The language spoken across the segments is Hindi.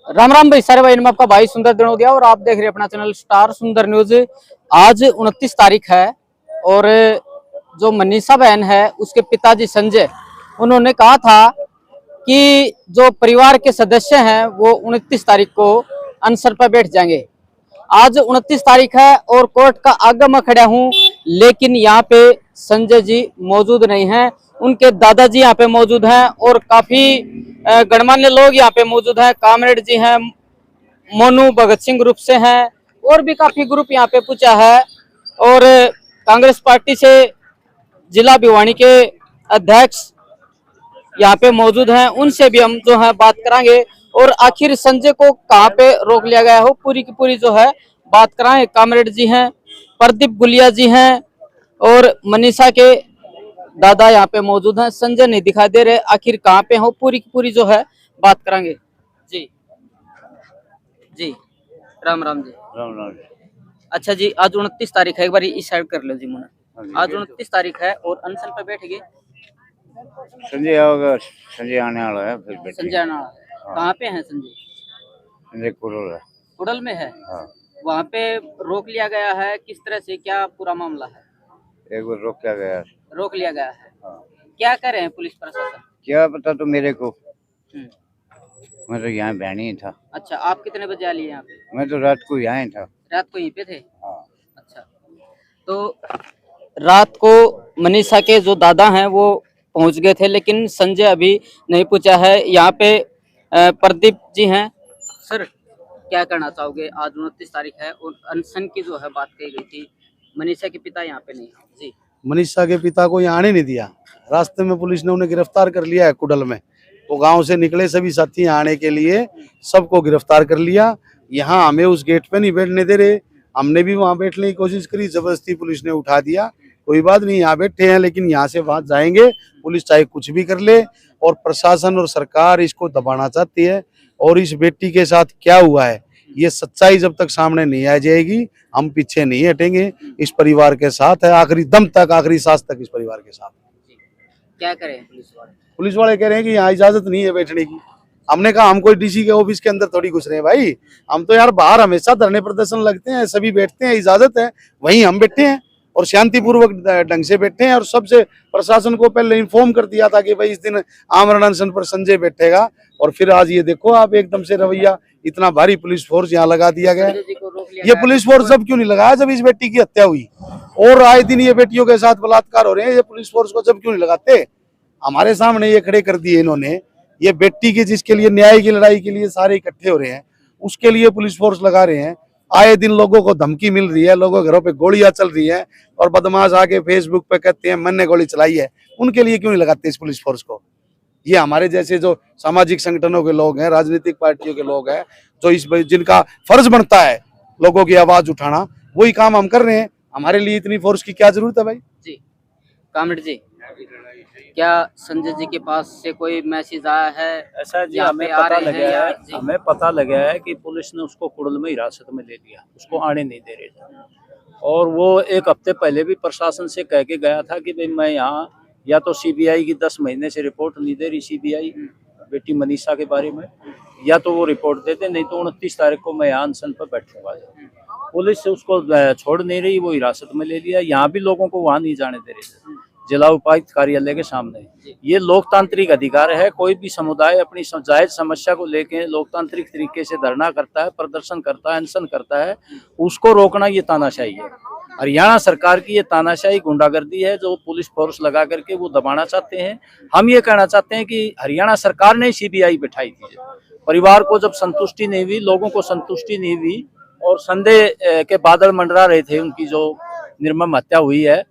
राम राम भाई सारे भाई, मैं आपका भाई सुंदर दिनोदिया और आप देख रहे हैं अपना चैनल स्टार सुंदर न्यूज। आज 29 तारीख है और जो मनीषा बहन है उसके पिताजी संजय, उन्होंने कहा था कि जो परिवार के सदस्य हैं वो 29 तारीख को अनशन पर बैठ जाएंगे। आज 29 तारीख है और कोर्ट का आगे मैं खड़ा हूँ, लेकिन यहाँ पे संजय जी मौजूद नहीं हैं। उनके दादाजी यहाँ पे मौजूद हैं और काफी गणमान्य लोग यहाँ पे मौजूद हैं। कामरेड जी हैं, मोनू भगत सिंह ग्रुप से हैं और भी काफी ग्रुप यहाँ पे पूछा है। और कांग्रेस पार्टी से जिला भिवानी के अध्यक्ष यहाँ पे मौजूद हैं, उनसे भी हम जो है बात कराएंगे और आखिर संजय को कहाँ पे रोक लिया गया हो पूरी की पूरी जो है बात कराएंगे। कामरेड जी हैं, प्रदीप गुलिया जी हैं और मनीषा के दादा यहाँ पे मौजूद हैं। संजय नहीं दिखाई दे रहे, आखिर कहाँ पे हो पूरी की पूरी जो है बात कराएंगे। जी जी, राम राम जी। राम राम। अच्छा जी, आज 29 तारीख है, एक बार इस साइड कर लो जी मुना। आज 29 तारीख है और अनशन पे बैठ गए। संजय आओगे, संजय आने वाला है फिर बैठेंगे। संजय आना कहाँ पे है? संजय संजय कुरल है। कुड़ल में है। हाँ। वहाँ पे रोक लिया गया है, किस तरह से, क्या पूरा मामला है? एक बार रोक क्या गया। रोक लिया गया है। हाँ। क्या कर रहे हैं पुलिस प्रशासन? क्या पता तो मेरे को, हम्म। मैं तो यहाँ बहनी ही था। अच्छा, आप कितने बजे आ लिए यहाँ पे? मैं तो रात को यहाँ ही था। रात को यहीं पे थे? हाँ। अच्छा, तो रात को मनीषा के जो दादा हैं वो पहुंच गए थे, लेकिन संजय अभी नहीं पूछा है। यहाँ पे प्रदीप जी हैं। सर, क्या करना चाहोगे? आज 29 तारीख है और अनशन की जो है बात कही गई थी, मनीषा के पिता यहाँ पे नहीं है जी। मनीषा के पिता को यहाँ आने नहीं दिया। रास्ते में पुलिस ने उन्हें गिरफ्तार कर लिया है। कुडल में वो गांव से निकले सभी साथी यहाँ आने के लिए, सबको गिरफ्तार कर लिया। यहाँ हमें उस गेट पे नहीं बैठने दे रहे। हमने भी वहाँ बैठने की कोशिश करी, जबरदस्ती पुलिस ने उठा दिया। कोई बात नहीं, यहाँ बैठे हैं, लेकिन यहाँ से वहां जाएंगे। पुलिस चाहे कुछ भी कर ले, और प्रशासन और सरकार इसको दबाना चाहती है। और इस बेटी के साथ क्या हुआ है, ये सच्चाई जब तक सामने नहीं आ जाएगी, हम पीछे नहीं हटेंगे। इस परिवार के साथ है, आखिरी दम तक, आखिरी सांस तक इस परिवार के साथ। क्या करें पुलिस वाले? पुलिस वाले कह रहे हैं कि यहाँ इजाजत नहीं है बैठने की। हमने कहा हम कोई डीसी के ऑफिस के अंदर थोड़ी घुस रहे हैं भाई। हम तो यार बाहर हमेशा धरने प्रदर्शन लगते हैं, सभी बैठते हैं, इजाजत है, वहीं हम बैठे हैं और शांतिपूर्वक ढंग से बैठे हैं। और सबसे प्रशासन को पहले इन्फॉर्म कर दिया था कि भाई इस दिन आमरण अनशन पर संजय बैठेगा। और फिर आज ये देखो आप, एकदम से रवैया, इतना भारी पुलिस फोर्स यहाँ लगा दिया गया। ये पुलिस फोर्स जब क्यों नहीं लगाया जब इस बेटी की हत्या हुई? और आए दिन ये बेटियों के साथ बलात्कार हो रहे हैं, ये पुलिस फोर्स को जब क्यों नहीं लगाते? हमारे सामने ये खड़े कर दिए इन्होंने। ये बेटी की, जिसके लिए न्याय की लड़ाई के लिए सारे इकट्ठे हो रहे हैं, उसके लिए पुलिस फोर्स लगा रहे हैं। आए दिन लोगों को धमकी मिल रही है, लोगों के घरों पे गोलियां चल रही है, और बदमाश आके फेसबुक पे कहते हैं मैंने गोली चलाई है। उनके लिए क्यों नहीं लगाते इस पुलिस फोर्स को? ये हमारे जैसे जो सामाजिक संगठनों के लोग हैं, राजनीतिक पार्टियों के लोग हैं, जो इस जिनका फर्ज बनता है लोगों की आवाज उठाना, वही काम हम कर रहे हैं। हमारे लिए इतनी फोर्स की क्या जरूरत है भाई? जी, कामरेड जी, क्या संजय जी के पास से कोई मैसेज आया है? ऐसा जी हमें पता लगा है कि पुलिस ने उसको कुड़ल में हिरासत में ले लिया, उसको आने नहीं दे रहे थे। और वो एक हफ्ते पहले भी प्रशासन से कह के गया था कि भाई मैं यहाँ, या तो सीबीआई की 10 महीने से रिपोर्ट नहीं दे रही सीबीआई बेटी मनीषा के बारे में, या तो वो रिपोर्ट देते, नहीं तो 29 तारीख को मैं यहाँ अनशन पर बैठूंगा। पुलिस उसको छोड़ नहीं रही, वो हिरासत में ले लिया। यहाँ भी लोगों को वहाँ नहीं जाने दे रहे थे, जिला उपायुक्त कार्यालय के सामने। ये लोकतांत्रिक अधिकार है, कोई भी समुदाय अपनी जायज समस्या को लेकर लोकतांत्रिक तरीके से धरना करता है, प्रदर्शन करता है, अनशन करता है, उसको रोकना ये तानाशाही है। हरियाणा सरकार की ये तानाशाही गुंडागर्दी है, जो पुलिस फोर्स लगा करके वो दबाना चाहते हैं। हम ये कहना चाहते हैं कि हरियाणा सरकार ने सीबीआई बिठाई थी, परिवार को जब संतुष्टि नहीं हुई, लोगों को संतुष्टि नहीं हुई, और संदेह के बादल मंडरा रहे थे, उनकी जो निर्मम हत्या हुई है,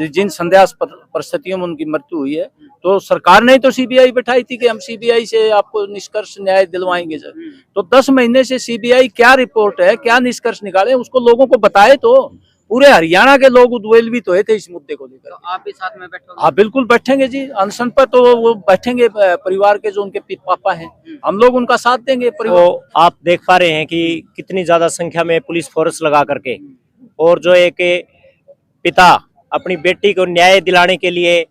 जिन संदेहास्पद परिस्थितियों में उनकी मृत्यु हुई है, तो सरकार ने तो सीबीआई बैठाई थी कि हम सीबीआई से आपको निष्कर्ष न्याय दिलवाएंगे सर। तो 10 महीने से सीबीआई क्या रिपोर्ट है, क्या निष्कर्ष निकाले, उसको लोगों को बताए। तो पूरे हरियाणा के लोग उद्वेलित हुए थे इस मुद्दे को लेकर। तो आप भी साथ में बैठोगे? हाँ बिल्कुल बैठेंगे जी, अनशन पर तो वो बैठेंगे, परिवार के जो उनके पापा हैं, हम लोग उनका साथ देंगे। तो आप देख पा रहे हैं कि कितनी ज्यादा संख्या में पुलिस फोर्स लगा करके, और जो एक पिता अपनी बेटी को न्याय दिलाने के लिए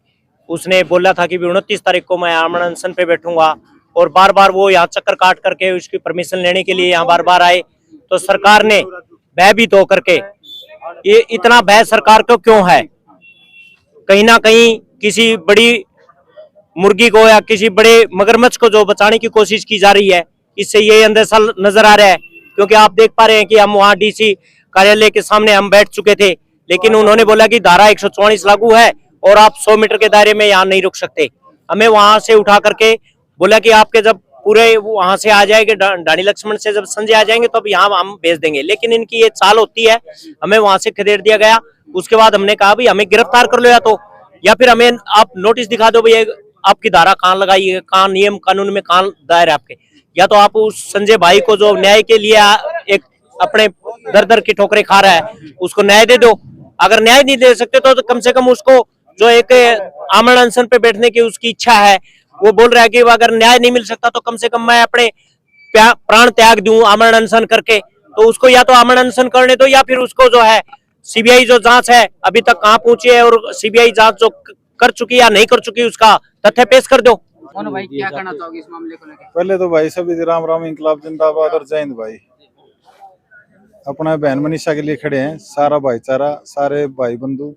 उसने बोला था कि 29 तारीख को मैं आमरण अनशन पे बैठूंगा, और बार बार वो यहाँ चक्कर काट करके उसकी परमिशन लेने के लिए यहाँ बार बार आए। तो सरकार ने भयभीत होकर के, ये इतना भय सरकार को क्यों है? कहीं ना कहीं किसी बड़ी मुर्गी को या किसी बड़े मगरमच्छ को जो बचाने की कोशिश की जा रही है, इससे ये अंदेशा नजर आ रहा है। क्योंकि आप देख पा रहे हैं कि हम वहाँ डीसी कार्यालय के सामने हम बैठ चुके थे, लेकिन उन्होंने बोला कि धारा 144 लागू है और आप 100 मीटर के दायरे में यहाँ नहीं रुक सकते। हमें वहां से उठा करके बोला कि आपके जब पूरे वहां से आ जाएंगे, ढाणी लक्ष्मण से जब संजय आ जाएंगे तो अब यहाँ हम भेज देंगे। लेकिन इनकी ये चाल होती है, हमें वहां से खदेड़ दिया गया। उसके बाद हमने कहा भाई हमें गिरफ्तार कर लो या फिर हमें आप नोटिस दिखा दो भाई आपकी धारा कहाँ लगाई है, कहाँ नियम कानून में कहाँ दायर है आपके, या तो आप उस संजय भाई को जो न्याय के लिए एक अपने दर दर की ठोकरें खा रहा है उसको न्याय दे दो। अगर न्याय नहीं दे सकते तो कम से कम उसको जो एक आमरण अनशन पे बैठने की उसकी इच्छा है, वो बोल रहा है कि अगर न्याय नहीं मिल सकता तो कम से कम मैं अपने प्राण त्याग दूं आमरण अनशन करके, तो उसको या तो आमरण अनशन करने दो या फिर उसको जो है सीबीआई जो जांच है अभी तक कहाँ पहुंची है और सीबीआई जांच जो कर चुकी या नहीं कर चुकी उसका तथ्य पेश कर दो। मोनू भाई क्या कहना चाहोगे इस मामले को लेकर? पहले तो भाई सभी राम राम, इंकलाब जिंदाबाद और जय हिंद भाई। अपना बहन मनीषा के लिए खड़े हैं, सारा भाईचारा, सारे भाई बंधु,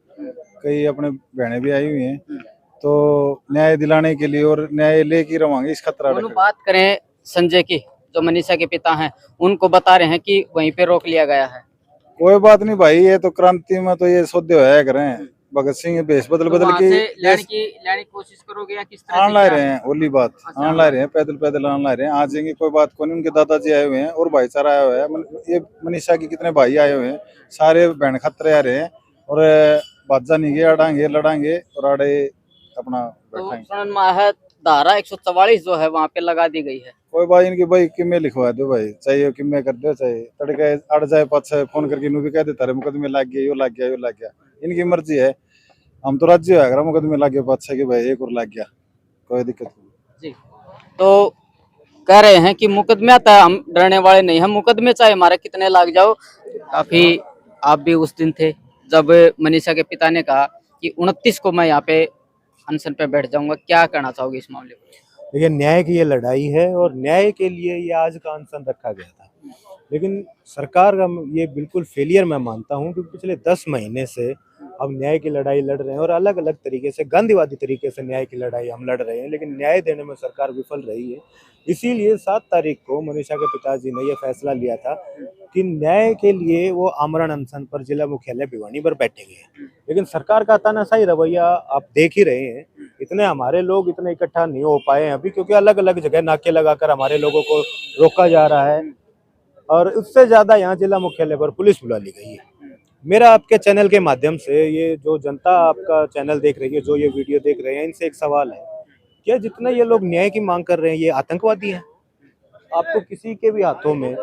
कई अपने बहनें भी आई हुई हैं, तो न्याय दिलाने के लिए और न्याय लेके रवांगे इस खतरा। बात करें संजय की, जो मनीषा के पिता हैं, उनको बता रहे हैं कि वहीं पे रोक लिया गया है। कोई बात नहीं भाई, ये तो क्रांति में तो ये सौदे होया करें, भगत सिंह भेष बदल बदल के लेने की कोशिश करोगे या किस तरह आन ला रहे हैं, ओली बात आन ला रहे हैं, पैदल पैदल आन ला रहे हैं, आ जाएंगे, कोई बात को नहीं। उनके दादाजी आए हुए हैं और भाईचारा आया हुआ है, ये मनीषा के कितने भाई आए हुए हैं, सारे बहन खतरे आ रहे हैं और बाजा नहीं गया, अड़ांगे लड़ांगे और आड़े अपना बैठाएंगे। धारा 144 जो है वहाँ पे लगा दी गई है। कोई बात इनकी भाई किम्मे लिखवा दो भाई, चाहिए किम्मे कर दो, चाहिए तड़के अड़ जाए पाछे फोन करके नू भी कह देता रहे मुकदमे लग गए, यो लग गया, यो लग गया, इनकी मर्जी है। हम तो राज्य है, मुकदमे लग गए पाछे कि भाई एक और लग गया, कोई दिक्कत नहीं। जी, तो कह रहे हैं कि मुकदमे तय, हम डरने वाले नहीं, हम मुकदमे चाहे हमारे कितने लग जाओ। काफी आप भी उस दिन थे जब मनीषा के पिता ने कहा कि 29 को मैं यहाँ पे अनशन पे बैठ जाऊंगा, क्या कहना चाहोगे इस मामले में? देखिए, न्याय की ये लड़ाई है और न्याय के लिए ये आज का अनशन रखा गया था, लेकिन सरकार का ये बिल्कुल फेलियर मैं मानता हूँ, क्योंकि पिछले 10 महीने से हम न्याय की लड़ाई लड़ रहे हैं और अलग अलग तरीके से गांधीवादी तरीके से न्याय की लड़ाई हम लड़ रहे हैं, लेकिन न्याय देने में सरकार विफल रही है। इसीलिए 7 तारीख को मनीषा के पिताजी ने यह फैसला लिया था कि न्याय के लिए वो आमरण अनशन पर जिला मुख्यालय भिवानी पर बैठेंगे। लेकिन सरकार का तानाशाही रवैया आप देख ही रहे हैं, इतने हमारे लोग इतने इकट्ठा नहीं हो पाए अभी, क्योंकि अलग अलग जगह नाके लगाकर हमारे लोगों को रोका जा रहा है और उससे ज्यादा यहाँ जिला मुख्यालय पर पुलिस बुला ली गई है। मेरा आपके चैनल के माध्यम से, ये जो जनता आपका चैनल देख रही है, जो ये वीडियो देख रहे हैं, इनसे एक सवाल है, क्या जितने ये लोग न्याय की मांग कर रहे हैं ये आतंकवादी हैं? आपको किसी के भी हाथों में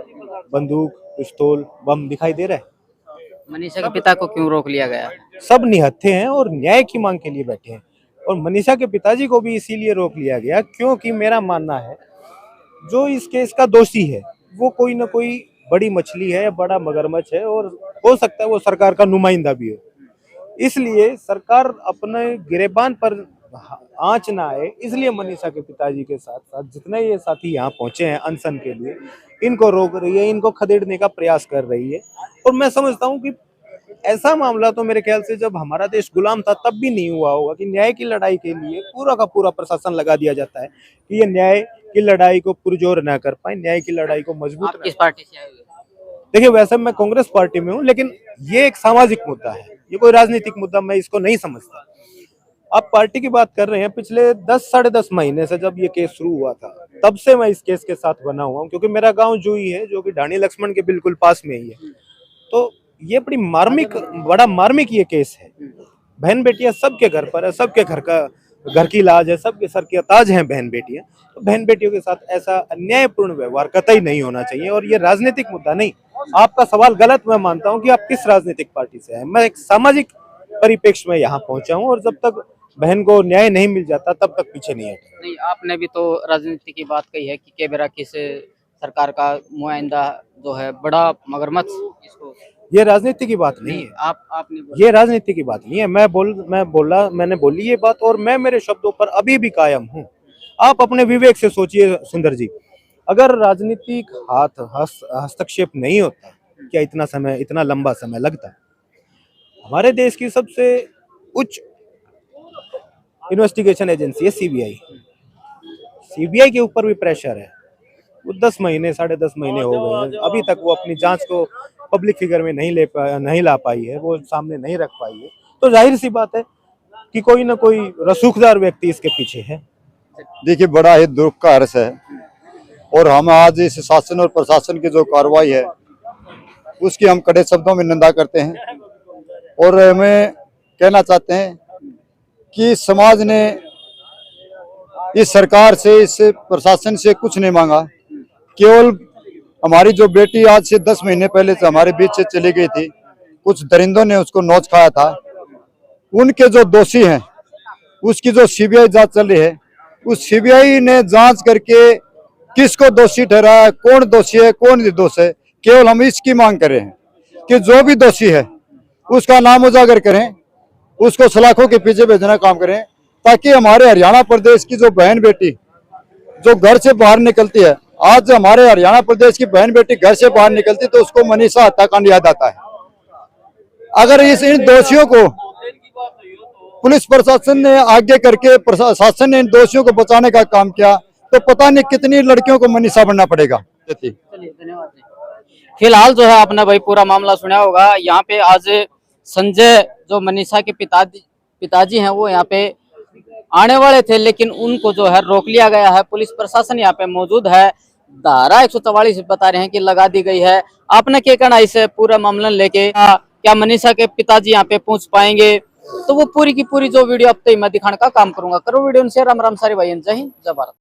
बंदूक, पिस्तौल, बम दिखाई दे रहा है? मनीषा के पिता को क्यों रोक लिया गया? सब निहत्थे हैं और न्याय की मांग के लिए बैठे हैं, और मनीषा के पिताजी को भी इसीलिए रोक लिया गया क्योंकि मेरा मानना है जो इस केस का दोषी है वो कोई ना कोई बड़ी मछली है, बड़ा मगरमच्छ है, और हो सकता है वो सरकार का नुमाइंदा भी हो। इसलिए सरकार अपने गिरेबान पर आंच ना आए, इसलिए मनीषा के पिताजी के साथ साथ जितने ये साथी यहाँ पहुंचे हैं अनशन के लिए, इनको रोक रही है, इनको खदेड़ने का प्रयास कर रही है। और मैं समझता हूँ कि ऐसा मामला तो मेरे ख्याल से जब हमारा देश गुलाम था तब भी नहीं हुआ होगा कि न्याय की लड़ाई के लिए पूरा का पूरा प्रशासन लगा दिया जाता है कि ये न्याय की लड़ाई को पुरजोर ना कर पाए, न्याय की लड़ाई को मजबूत। आप किस पार्टी से आए हुए? देखिए, वैसे मैं कांग्रेस पार्टी में हूँ, लेकिन ये एक सामाजिक मुद्दा है, ये कोई राजनीतिक मुद्दा मैं इसको नहीं समझता। आप पार्टी की बात कर रहे हैं, पिछले 10 साढ़े 10 महीने से जब ये केस शुरू हुआ था तब से मैं इस केस के साथ बना हुआ हूँ, क्योंकि मेरा गांव जूही है जो कि ढाणी लक्ष्मण के बिल्कुल पास में ही है। तो ये बड़ा मार्मिक ये केस है। बहन बेटियां सबके घर पर है, सबके घर की लाज है, सबके सर के ताज हैं बहन बेटियां। तो बहन बेटियों के साथ ऐसा अन्यायपूर्ण व्यवहार कतई नहीं होना चाहिए, और ये राजनीतिक मुद्दा नहीं। आपका सवाल गलत मैं मानता हूं कि आप किस राजनीतिक पार्टी से हैं। मैं एक सामाजिक परिप्रेक्ष्य में यहाँ पहुंचा हूँ, और जब तक बहन को न्याय नहीं मिल जाता तब तक पीछे नहीं हटेगा। नहीं, आपने भी तो राजनीति की बात कही है कि केबेरा किस सरकार का नुमाइंदा जो है, बड़ा मगरमच्छ, इसको ये राजनीति की बात नहीं है। आपने ये राजनीति की बात नहीं है। मैंने बोली ये बात, और मैं मेरे शब्दों पर अभी भी कायम हूँ। आप अपने विवेक से सोचिए सुंदर जी, अगर राजनीतिक हस्तक्षेप नहीं होता, क्या इतना लंबा समय लगता? हमारे देश की सबसे उच्च इन्वेस्टिगेशन एजेंसी है सीबीआई। सीबीआई के ऊपर भी प्रेशर है। वो 10 महीने 10.5 महीने हो गए हैं, अभी तक वो अपनी जांच को पब्लिक फिगर में नहीं ला पाई है, वो सामने नहीं रख पाई है। तो जाहिर सी बात है कि कोई ना कोई रसूखदार व्यक्ति इसके पीछे है। देखिए, बड़ा ही दुख का हर्ष है और हम आज इस शासन और प्रशासन की जो कार्रवाई है उसकी हम कड़े शब्दों में निंदा करते हैं और हमें कहना चाहते हैं कि समाज ने इस सरकार से, इस प्रशासन से कुछ नहीं मांगा। केवल हमारी जो बेटी आज से 10 महीने पहले से हमारे बीच से चली गई थी, कुछ दरिंदों ने उसको नोच खाया था, उनके जो दोषी हैं उसकी जो सीबीआई जांच चल रही है, उस सीबीआई ने जांच करके किसको दोषी ठहराया, कौन दोषी है कौन निर्दोष है, केवल हम इसकी मांग कर रहे हैं कि जो भी दोषी है उसका नाम उजागर करें, उसको सलाखों के पीछे भेजने का काम करें, ताकि हमारे हरियाणा प्रदेश की जो बहन बेटी जो घर से बाहर निकलती है, आज हमारे हरियाणा प्रदेश की बहन बेटी घर से बाहर निकलती तो उसको मनीषा हत्याकांड याद आता है। अगर इन दोषियों को पुलिस प्रशासन ने आगे करके प्रशासन ने इन दोषियों को बचाने का काम किया तो पता नहीं कितनी लड़कियों को मनीषा बनना पड़ेगा। चलिए, धन्यवाद। फिलहाल जो है आपने भाई पूरा मामला सुना होगा। यहाँ पे आज संजय जो मनीषा के पिताजी हैं वो यहाँ पे आने वाले थे, लेकिन उनको जो है रोक लिया गया है। पुलिस प्रशासन यहाँ पे मौजूद है। धारा 144 बता रहे हैं कि लगा दी गई है। आपने क्या कहना इस पूरा मामला लेके? क्या मनीषा के पिताजी यहाँ पे पहुंच पाएंगे? तो वो पूरी की पूरी जो वीडियो अब तक मैं दिखाने का काम करूंगा। करो वीडियो शेयर। राम राम सारे भाई, जय हिंद, जय भारत।